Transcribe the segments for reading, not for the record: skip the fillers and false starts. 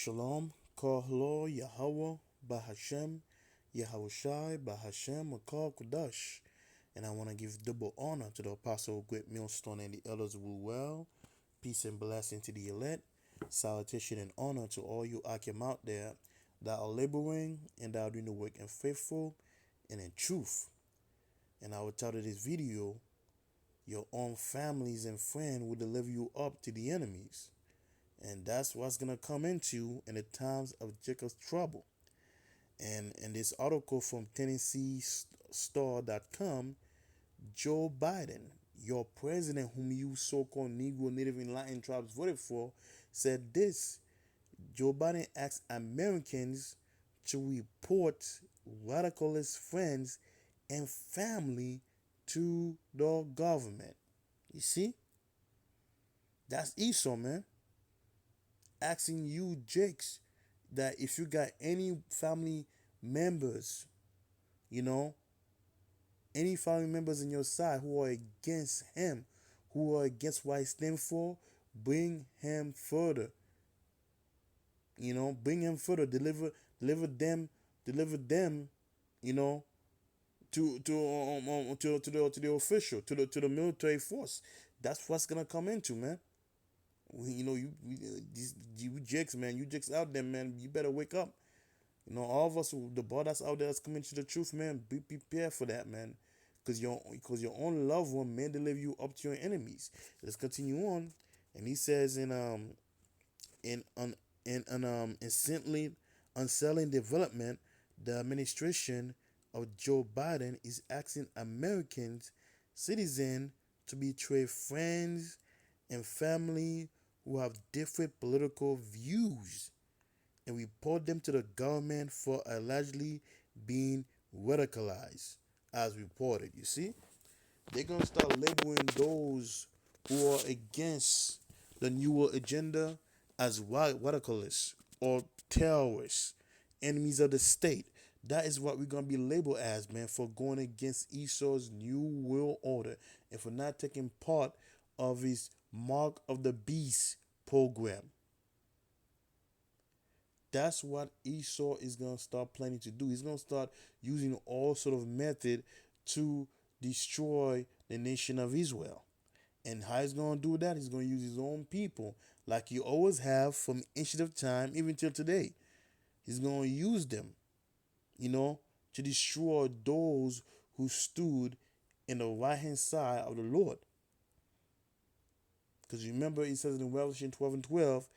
Shalom, Kahlo, Yahweh, Bahashem, Yahushai, Bahashem, Makar Kudash. And I want to give double honor to the Apostle of Great Millstone and the elders who rule well. Peace and blessing to the elect. Salutation and honor to all you Akim out there that are laboring and that are doing the work in faithful and in truth. And I will title this video, Your Own Families and Friends Will Deliver You Up to the Enemies. And that's what's going to come into in the times of Jacob's trouble. And in this article from TennesseeStar.com, Joe Biden, your president, whom you so-called Negro, Native, and Latin tribes voted for, said this. Joe Biden asked Americans to report radicalist friends and family to the government. You see? That's Esau, man. Asking you, Jakes, that if you got any family members, any family members in your side who are against him, who are against what he stands for, bring him further. Bring him further. Deliver them. You know, to the official, to the military force. That's what's gonna come into, man. You Jakes, man, you Jakes out there, man. You better wake up. All of us, the bar that's out there that's coming to the truth, man. Be prepared for that, man. Because your own loved one may deliver you up to your enemies. Let's continue on, and he says instantly unsettling development, the administration of Joe Biden is asking Americans, citizens, to betray friends and family who have different political views and report them to the government for allegedly being radicalized, as reported. You see, they're gonna start labeling those who are against the New World Agenda as radicalists or terrorists, enemies of the state. That is what we're gonna be labeled as, man, for going against Esau's New World Order and for not taking part of his Mark of the Beast program. That's what Esau is going to start planning to do. He's going to start using all sort of method to destroy the nation of Israel. And how he's going to do that? He's going to use his own people, like he always have from ancient of time, even till today. He's going to use them, to destroy those who stood in the right-hand side of the Lord. Because remember, he says in Revelation 12:12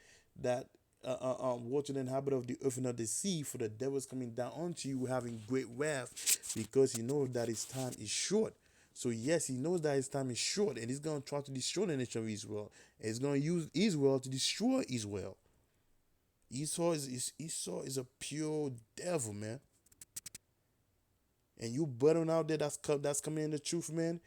that watch the inhabit of the earth and of the sea, for the devil is coming down unto you having great wrath, because he knows that his time is short. So yes, he knows that his time is short, and he's going to try to destroy the nation of Israel. And he's going to use Israel to destroy Israel. Esau is a pure devil, man. And you brethren out there that's coming in the truth, man,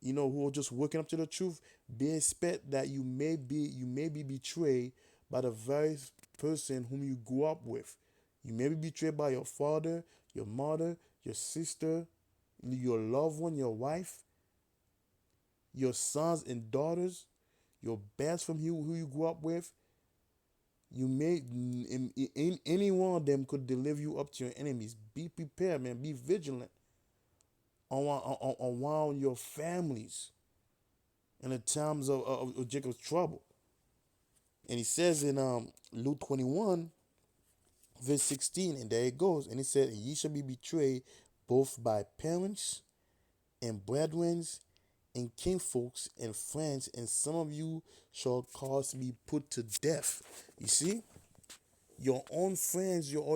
who are just waking up to the truth, be expect that you may be betrayed by the very person whom you grew up with. You may be betrayed by your father, your mother, your sister, your loved one, your wife, your sons and daughters, your best from who you grew up with. You may, any one of them could deliver you up to your enemies. Be prepared, man. Be vigilant around your families in the times of Jacob's trouble. And he says in Luke 21, verse 16, and there it goes. And it said, ye shall be betrayed both by parents and brethren and kinfolks and friends, and some of you shall cause to be put to death. You see, your own friends, your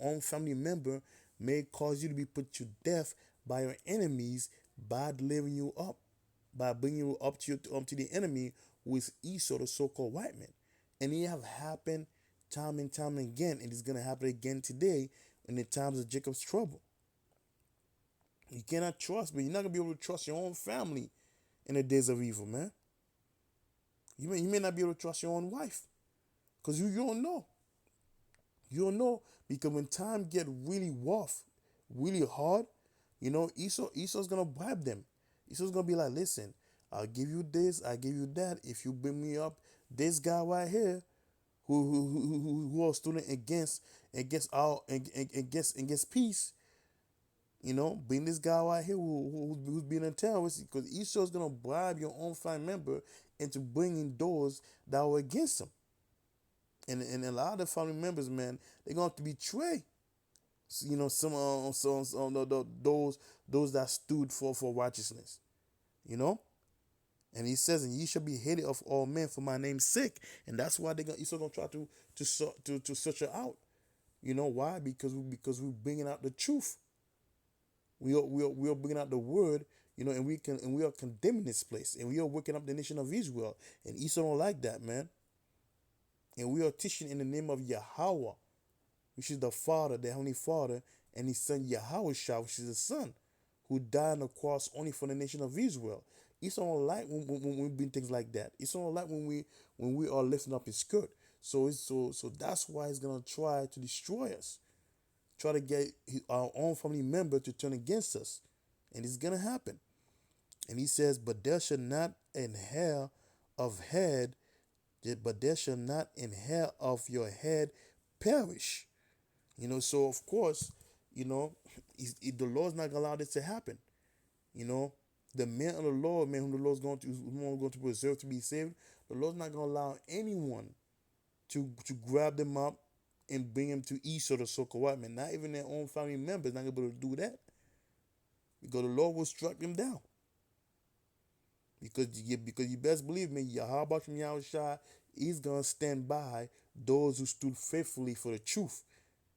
own family member may cause you to be put to death by your enemies by delivering you up, by bringing you up to the enemy, who is Esau, the so-called white man. And it have happened time and time again, and it's gonna happen again today in the times of Jacob's trouble. You cannot trust, but you're not gonna be able to trust your own family in the days of evil, man. You may not be able to trust your own wife, because you don't know. You don't know, because when time get really rough, really hard, Esau's gonna bribe them. Esau's gonna be like, listen, I'll give you this, I'll give you that. If you bring me up this guy right here, who are standing against peace. Bring this guy out here who's being a terrorist, because Esau's gonna bribe your own family member into bringing those that were against him. And a lot of the family members, man, they're gonna have to betray. Some those that stood for righteousness. You know, and he says, "And ye shall be hated of all men for my name's sake." And that's why Esau gonna try to search her out. You know why? Because we're bringing out the truth. We are bringing out the word, and we are condemning this place, and we are waking up the nation of Israel. And Esau don't like that, man. And we are teaching in the name of Yahweh, which is the Father, the Heavenly Father, and His Son Yahweh Shah, which is the Son, who died on the cross only for the nation of Israel. Esau don't like when we bring things like that. Esau don't like when we are lifting up his skirt. So that's why he's gonna try to destroy us, try to get our own family member to turn against us, and it's gonna happen. And he says, "But there shall not an hair of head, but there shall not an hair of your head perish." So of course, you know, the Lord's not gonna allow this to happen. You know, the man of the Lord, man, whom the Lord's going to preserve to be saved, the Lord's not gonna allow anyone to grab them up and bring them to Esau, the so-called white man. Not even their own family members not able to do that, because the Lord will strike them down. Because you best believe me, Yahweh Shem Yahushua is gonna stand by those who stood faithfully for the truth.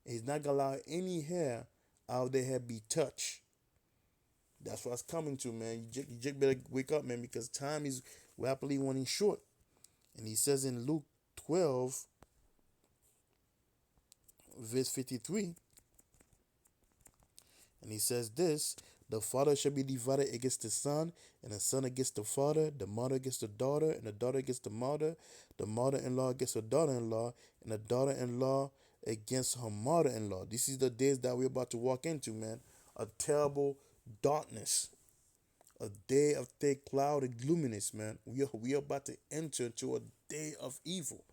And he's not gonna allow any hair out of their head be touched. That's what's coming to, man. You just better wake up, man, because time is rapidly running short. And he says in Luke 12, verse 53, and he says this: "The father shall be divided against the son, and the son against the father, the mother against the daughter, and the daughter against the mother-in-law against the daughter-in-law, and the daughter-in-law against her mother-in-law." This is the days that we're about to walk into, man. A terrible darkness, a day of thick cloud and gloominess, man. We are about to enter into a day of evil,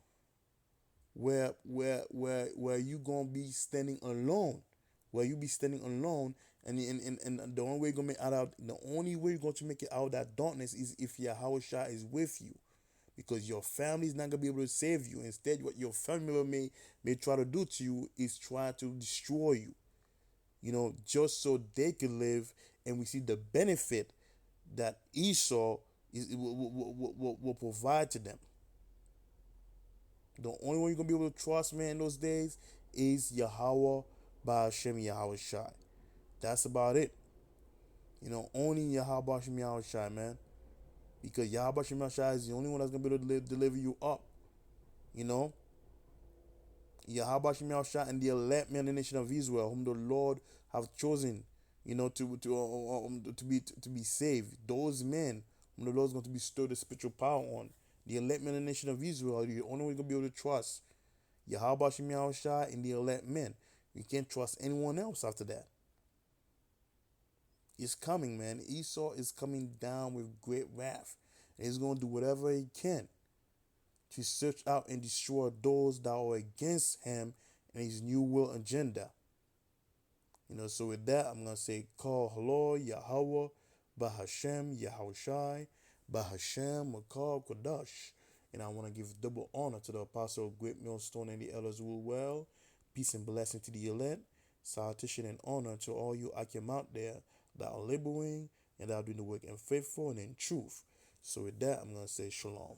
where you gonna be standing alone, where you be standing alone, and the only way you're gonna make it out of that darkness is if Yahweh Shah is with you, because your family is not gonna be able to save you. Instead, what your family member may try to do to you is try to destroy you, just so they can live, and we see the benefit that Esau will provide to them. The only one you're gonna be able to trust, man, in those days is Yahweh by Hashem Yahweh Shai. That's about it. Only Yahweh Hashem Yahweh Shai, man. Because Yahweh Hashem Yahweh Shai is the only one that's gonna be able to deliver you up. You know? Yahweh Hashem Yahweh Shai and the elect men in the nation of Israel, whom the Lord have chosen, to be saved. Those men whom the Lord's going to bestow the spiritual power on. The elect men in the nation of Israel, the only way you're going to be able to trust Yahweh Hashem Yahweh Shai and the elect men. You can't trust anyone else after that. It's coming, man. Esau is coming down with great wrath. And he's going to do whatever he can to search out and destroy those that are against him and his new world agenda. So with that, I'm going to say, call hello, Yahweh, Bahashem, Yahushai, Bahashem, Makar, Kodash. And I want to give double honor to the apostle of Great Millstone and the elders who well. Peace and blessing to the elect. Salutation and honor to all you Akim out there that are laboring and that are doing the work in faithful and in truth. So with that, I'm going to say shalom.